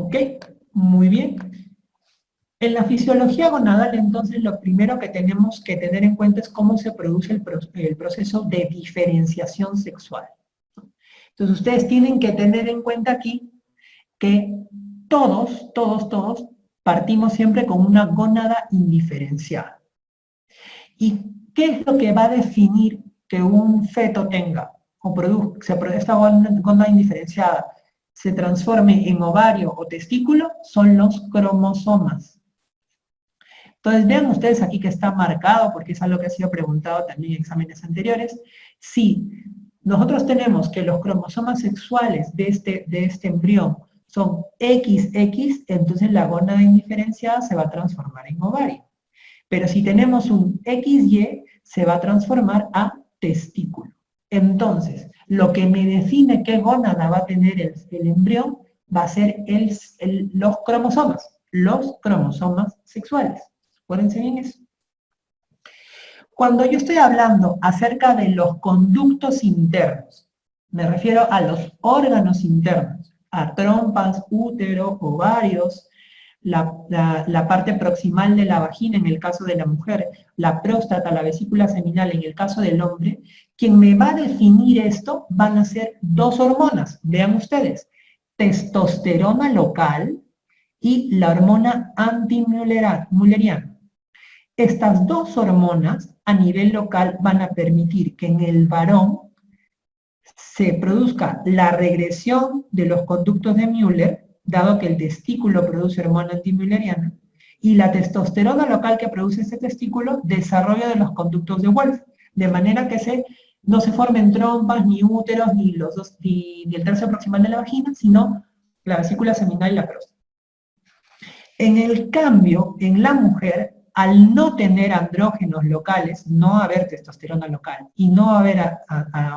Ok, muy bien. En la fisiología gonadal, entonces, lo primero que tenemos que tener en cuenta es cómo se produce el proceso de diferenciación sexual. Entonces, ustedes tienen que tener en cuenta aquí que todos partimos siempre con una gónada indiferenciada. ¿Y qué es lo que va a definir que un feto tenga o esta gónada indiferenciada se transforme en ovario o testículo? Son los cromosomas. Entonces, vean ustedes aquí que está marcado, porque es algo que ha sido preguntado también en exámenes anteriores. Si nosotros tenemos que los cromosomas sexuales de este embrión son XX, entonces la gónada indiferenciada se va a transformar en ovario. Pero si tenemos un XY, se va a transformar a testículo. Entonces, lo que me define qué gónada va a tener el embrión va a ser los cromosomas sexuales. Acuérdense bien eso. Cuando yo estoy hablando acerca de los conductos internos, me refiero a los órganos internos, a trompas, útero, ovarios, la parte proximal de la vagina en el caso de la mujer, la próstata, la vesícula seminal en el caso del hombre, quien me va a definir esto van a ser dos hormonas, vean ustedes, testosterona local y la hormona antimülleriana. Estas dos hormonas a nivel local van a permitir que en el varón se produzca la regresión de los conductos de Müller, dado que el testículo produce hormona antimülleriana, y la testosterona local que produce este testículo desarrolla de los conductos de Wolff, de manera que no se formen trompas, ni úteros, ni el tercio proximal de la vagina, sino la vesícula seminal y la próstata. En el cambio, en la mujer, al no tener andrógenos locales, no haber testosterona local y no haber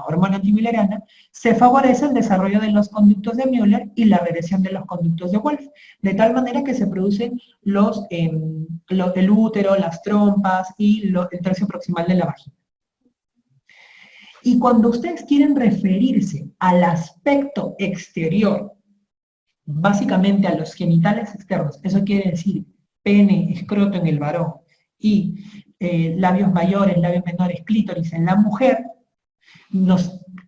hormona antimülleriana, se favorece el desarrollo de los conductos de Müller y la regresión de los conductos de Wolff, de tal manera que se producen el útero, las trompas y el tercio proximal de la vagina. Y cuando ustedes quieren referirse al aspecto exterior, básicamente a los genitales externos, eso quiere decir pene, escroto en el varón y labios mayores, labios menores, clítoris en la mujer,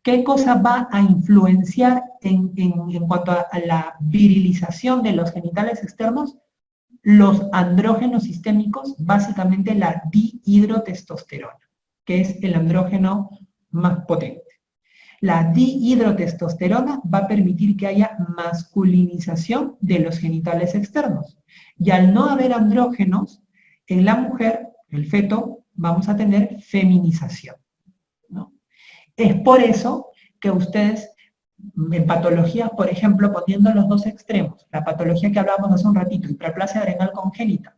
¿qué cosa va a influenciar en cuanto a la virilización de los genitales externos? Los andrógenos sistémicos, básicamente la dihidrotestosterona, que es el andrógeno más potente. La dihidrotestosterona va a permitir que haya masculinización de los genitales externos. Y al no haber andrógenos, en la mujer, el feto, vamos a tener feminización, ¿no? Es por eso que ustedes, en patologías, por ejemplo, poniendo los dos extremos, la patología que hablábamos hace un ratito, hiperplasia adrenal congénita,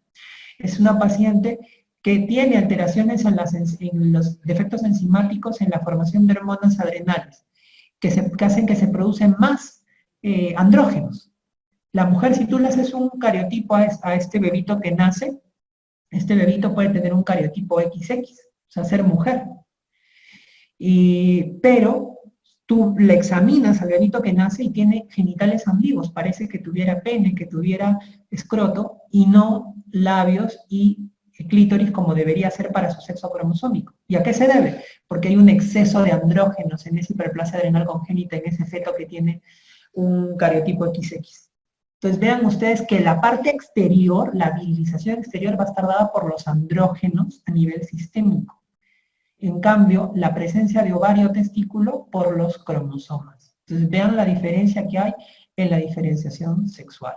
es una paciente que tiene alteraciones en los defectos enzimáticos en la formación de hormonas adrenales, que hacen que se producen más andrógenos. La mujer, si tú le haces un cariotipo a este bebito que nace, este bebito puede tener un cariotipo XX, o sea, ser mujer. Pero tú le examinas al bebito que nace y tiene genitales ambiguos, parece que tuviera pene, que tuviera escroto, y no labios y clítoris como debería ser para su sexo cromosómico. ¿Y a qué se debe? Porque hay un exceso de andrógenos en esa hiperplasia adrenal congénita, en ese feto que tiene un cariotipo XX. Entonces vean ustedes que la parte exterior, la virilización exterior va a estar dada por los andrógenos a nivel sistémico. En cambio, la presencia de ovario o testículo por los cromosomas. Entonces vean la diferencia que hay en la diferenciación sexual.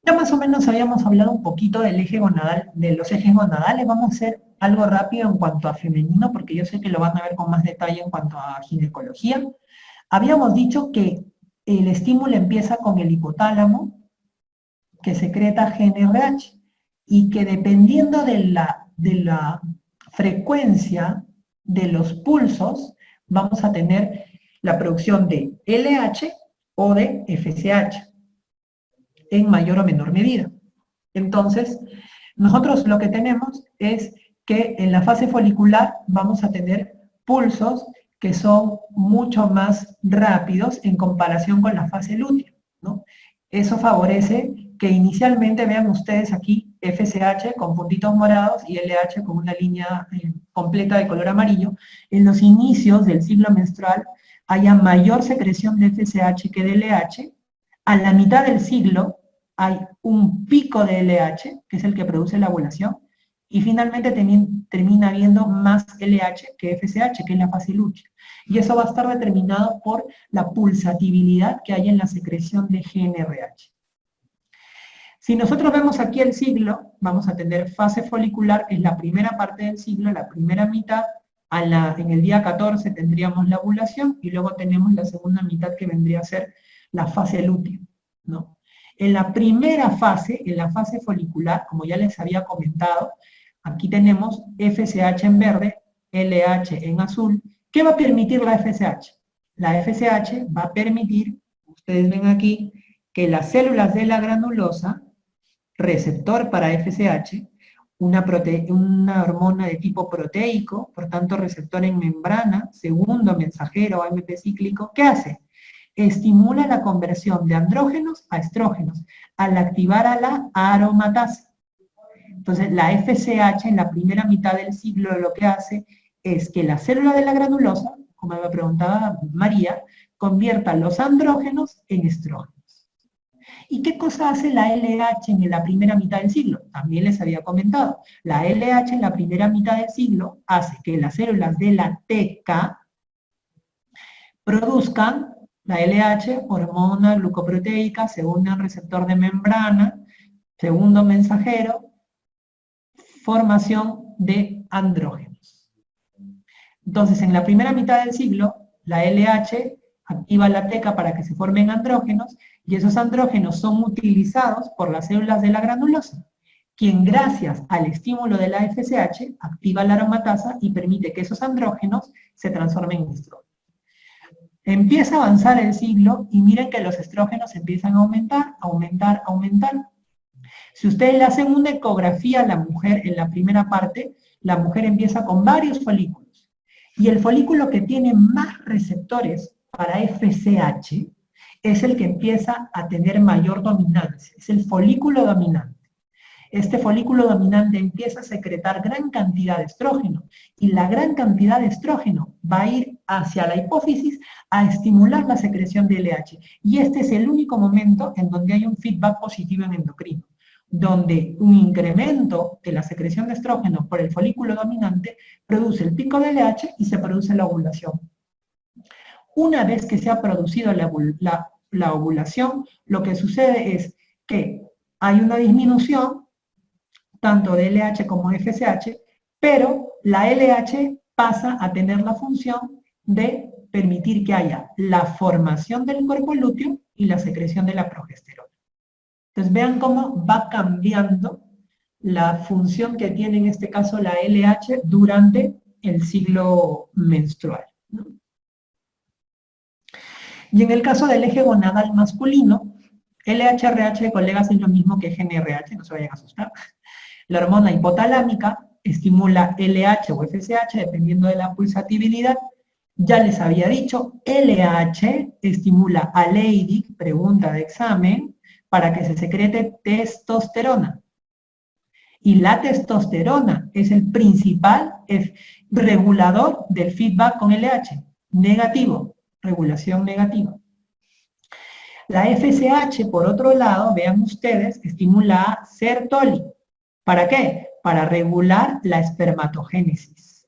Ya más o menos habíamos hablado un poquito del eje gonadal, de los ejes gonadales. Vamos a hacer algo rápido en cuanto a femenino, porque yo sé que lo van a ver con más detalle en cuanto a ginecología. Habíamos dicho que el estímulo empieza con el hipotálamo, que secreta GnRH, y que dependiendo de la frecuencia de los pulsos, vamos a tener la producción de LH o de FSH, en mayor o menor medida. Entonces, nosotros lo que tenemos es que en la fase folicular vamos a tener pulsos que son mucho más rápidos en comparación con la fase lútea, ¿no? Eso favorece que inicialmente vean ustedes aquí FSH con puntitos morados y LH con una línea completa de color amarillo. En los inicios del ciclo menstrual haya mayor secreción de FSH que de LH. A la mitad del ciclo hay un pico de LH, que es el que produce la ovulación, y finalmente termina habiendo más LH que FSH, que es la fase lútea. Y eso va a estar determinado por la pulsatividad que hay en la secreción de GnRH. Si nosotros vemos aquí el ciclo, vamos a tener fase folicular, que es la primera parte del ciclo, la primera mitad. En el día 14 tendríamos la ovulación, y luego tenemos la segunda mitad que vendría a ser la fase lútea, ¿no? En la primera fase, en la fase folicular, como ya les había comentado, aquí tenemos FSH en verde, LH en azul. ¿Qué va a permitir la FSH? La FSH va a permitir, ustedes ven aquí, que las células de la granulosa, receptor para FSH, una hormona de tipo proteico, por tanto receptor en membrana, segundo mensajero AMP cíclico, ¿qué hace? Estimula la conversión de andrógenos a estrógenos, al activar a la aromatasa. Entonces, la FSH en la primera mitad del ciclo lo que hace es que la célula de la granulosa, como me preguntaba María, convierta los andrógenos en estrógenos. ¿Y qué cosa hace la LH en la primera mitad del ciclo? También les había comentado. La LH en la primera mitad del ciclo hace que las células de la TK produzcan la LH, hormona glucoproteica, se une al receptor de membrana, segundo mensajero, formación de andrógenos. Entonces, en la primera mitad del ciclo, la LH activa la TK para que se formen andrógenos, y esos andrógenos son utilizados por las células de la granulosa, quien gracias al estímulo de la FSH activa la aromatasa y permite que esos andrógenos se transformen en estrógenos. Empieza a avanzar el ciclo y miren que los estrógenos empiezan a aumentar, aumentar, aumentar. Si ustedes le hacen una ecografía a la mujer en la primera parte, la mujer empieza con varios folículos. Y el folículo que tiene más receptores para FSH es el que empieza a tener mayor dominancia, es el folículo dominante. Este folículo dominante empieza a secretar gran cantidad de estrógeno, y la gran cantidad de estrógeno va a ir hacia la hipófisis a estimular la secreción de LH. Y este es el único momento en donde hay un feedback positivo en endocrino, donde un incremento de la secreción de estrógeno por el folículo dominante produce el pico de LH y se produce la ovulación. Una vez que se ha producido la ovulación, lo que sucede es que hay una disminución tanto de LH como de FSH, pero la LH pasa a tener la función de permitir que haya la formación del cuerpo lúteo y la secreción de la progesterona. Entonces vean cómo va cambiando la función que tiene en este caso la LH durante el ciclo menstrual, ¿no? Y en el caso del eje gonadal masculino, LH-RH, colegas, es lo mismo que GnRH, no se vayan a asustar. La hormona hipotalámica estimula LH o FSH dependiendo de la pulsatividad. Ya les había dicho, LH estimula a Leydig, pregunta de examen, para que se secrete testosterona. Y la testosterona es el principal regulador del feedback con LH. Negativo, regulación negativa. La FSH, por otro lado, vean ustedes, estimula a Sertoli. ¿Para qué? Para regular la espermatogénesis.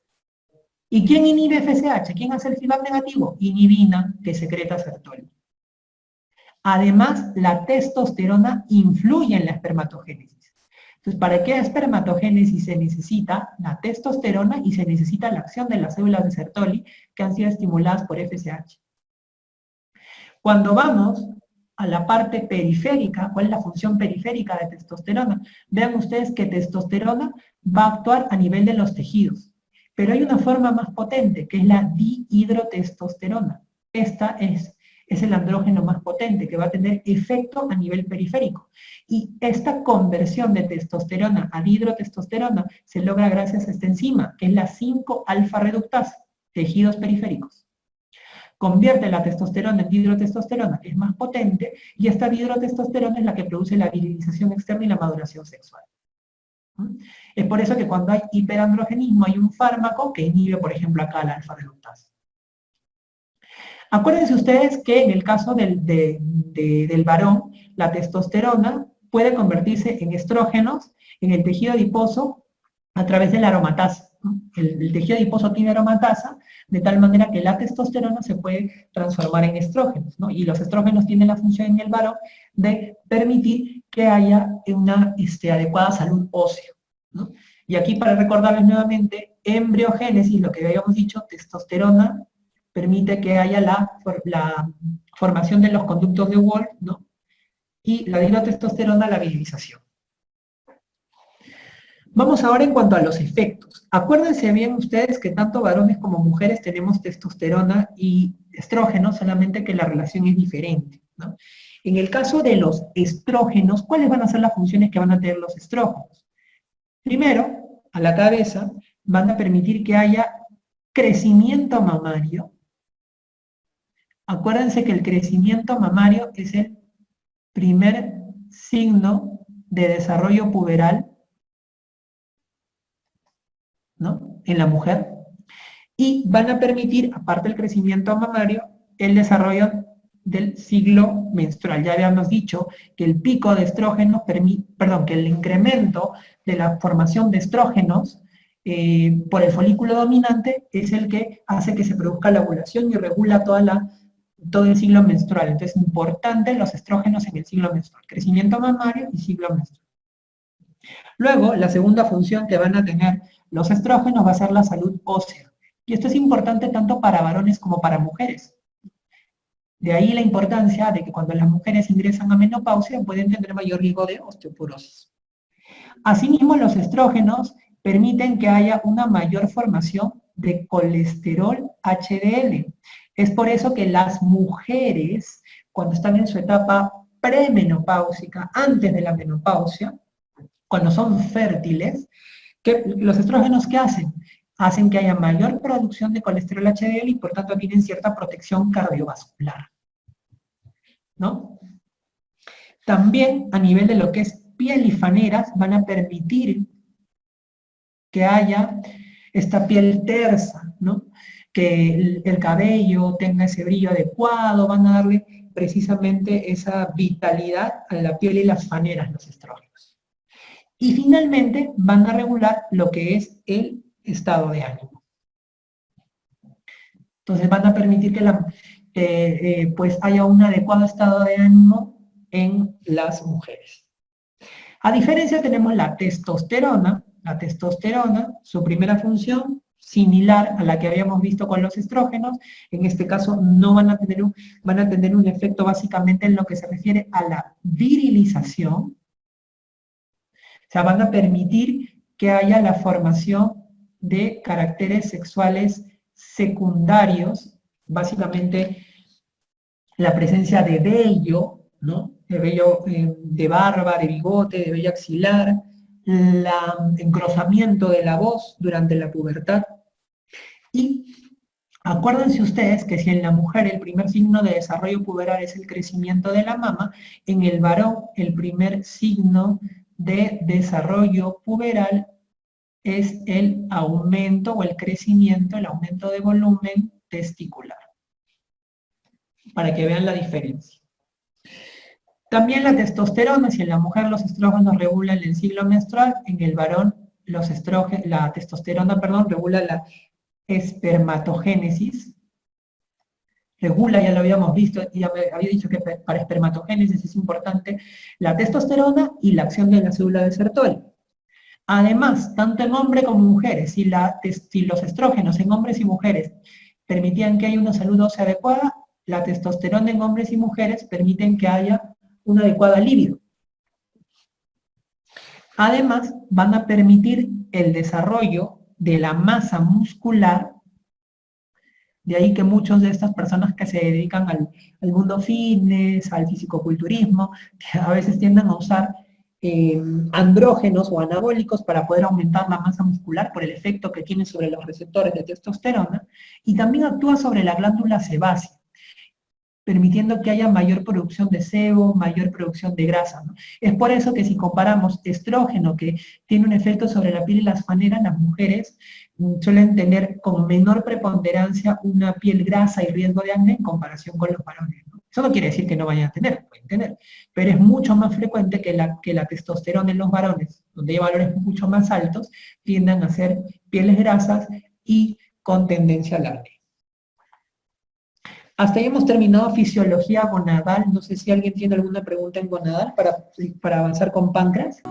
¿Y quién inhibe FSH? ¿Quién hace el feedback negativo? Inhibina, que secreta Sertoli. Además, la testosterona influye en la espermatogénesis. Entonces, ¿para qué espermatogénesis se necesita la testosterona y se necesita la acción de las células de Sertoli que han sido estimuladas por FSH? Cuando vamos a la parte periférica, ¿cuál es la función periférica de testosterona? Vean ustedes que testosterona va a actuar a nivel de los tejidos, pero hay una forma más potente, que es la dihidrotestosterona. Esta es el andrógeno más potente, que va a tener efecto a nivel periférico. Y esta conversión de testosterona a dihidrotestosterona se logra gracias a esta enzima, que es la 5-alfa reductasa, tejidos periféricos. convierte la testosterona en dihidrotestosterona, que es más potente, y esta dihidrotestosterona es la que produce la virilización externa y la maduración sexual. Es por eso que cuando hay hiperandrogenismo hay un fármaco que inhibe, por ejemplo, acá la alfa-reductasa. Acuérdense ustedes que en el caso del varón, la testosterona puede convertirse en estrógenos en el tejido adiposo a través de la aromatasa. El tejido adiposo tiene aromatasa, de tal manera que la testosterona se puede transformar en estrógenos, ¿no? Y los estrógenos tienen la función en el varón de permitir que haya una adecuada salud ósea, ¿no? Y aquí, para recordarles nuevamente, embriogénesis, lo que habíamos dicho, testosterona permite que haya la formación de los conductos de Wolff, ¿no? Y la dihidrotestosterona, la virilización. Vamos ahora en cuanto a los efectos. Acuérdense bien ustedes que tanto varones como mujeres tenemos testosterona y estrógeno, solamente que la relación es diferente, ¿no? En el caso de los estrógenos, ¿cuáles van a ser las funciones que van a tener los estrógenos? Primero, a la cabeza, van a permitir que haya crecimiento mamario. Acuérdense que el crecimiento mamario es el primer signo de desarrollo puberal, ¿no?, en la mujer, y van a permitir, aparte del crecimiento mamario, el desarrollo del ciclo menstrual. Ya habíamos dicho que el pico de estrógenos que el incremento de la formación de estrógenos por el folículo dominante es el que hace que se produzca la ovulación y regula todo el ciclo menstrual. Entonces, importante los estrógenos en el ciclo menstrual, crecimiento mamario y ciclo menstrual. Luego, la segunda función que van a tener los estrógenos va a ser la salud ósea. Y esto es importante tanto para varones como para mujeres. De ahí la importancia de que cuando las mujeres ingresan a menopausia pueden tener mayor riesgo de osteoporosis. Asimismo, los estrógenos permiten que haya una mayor formación de colesterol HDL. Es por eso que las mujeres, cuando están en su etapa premenopáusica, antes de la menopausia, cuando son fértiles, los estrógenos, ¿qué hacen? Hacen que haya mayor producción de colesterol HDL y por tanto tienen cierta protección cardiovascular, ¿no? También a nivel de lo que es piel y faneras van a permitir que haya esta piel tersa, ¿no? Que el cabello tenga ese brillo adecuado, van a darle precisamente esa vitalidad a la piel y las faneras, los estrógenos. Y finalmente van a regular lo que es el estado de ánimo. Entonces van a permitir que pues haya un adecuado estado de ánimo en las mujeres. A diferencia tenemos la testosterona. La testosterona, su primera función, similar a la que habíamos visto con los estrógenos, en este caso no van a tener un efecto básicamente en lo que se refiere a la virilización. O sea, van a permitir que haya la formación de caracteres sexuales secundarios, básicamente la presencia de vello, ¿no? De vello de barba, de bigote, de vello axilar, el engrosamiento de la voz durante la pubertad. Y acuérdense ustedes que si en la mujer el primer signo de desarrollo puberal es el crecimiento de la mama, en el varón el primer signo de desarrollo puberal es el aumento o el crecimiento, el aumento de volumen testicular. Para que vean la diferencia. También la testosterona, si en la mujer los estrógenos regulan el ciclo menstrual, en el varón la testosterona, regula la espermatogénesis. Regula, ya lo habíamos visto, ya me había dicho que para espermatogénesis es importante la testosterona y la acción de la célula de Sertoli. Además, tanto en hombres como mujeres, si los estrógenos en hombres y mujeres permitían que haya una salud ósea adecuada, la testosterona en hombres y mujeres permiten que haya una adecuada libido. Además, van a permitir el desarrollo de la masa muscular, de ahí que muchas de estas personas que se dedican al mundo fitness, al fisicoculturismo, que a veces tienden a usar andrógenos o anabólicos para poder aumentar la masa muscular por el efecto que tiene sobre los receptores de testosterona, y también actúa sobre la glándula sebácea, permitiendo que haya mayor producción de sebo, mayor producción de grasa, ¿no? Es por eso que si comparamos estrógeno, que tiene un efecto sobre la piel y las maneras, las mujeres suelen tener con menor preponderancia una piel grasa y riesgo de acné en comparación con los varones, ¿no? Eso no quiere decir que no vayan a tener, pueden tener, pero es mucho más frecuente que la testosterona en los varones, donde hay valores mucho más altos, tiendan a ser pieles grasas y con tendencia al acné. Hasta ahí hemos terminado fisiología gonadal. No sé si alguien tiene alguna pregunta en gonadal para avanzar con páncreas.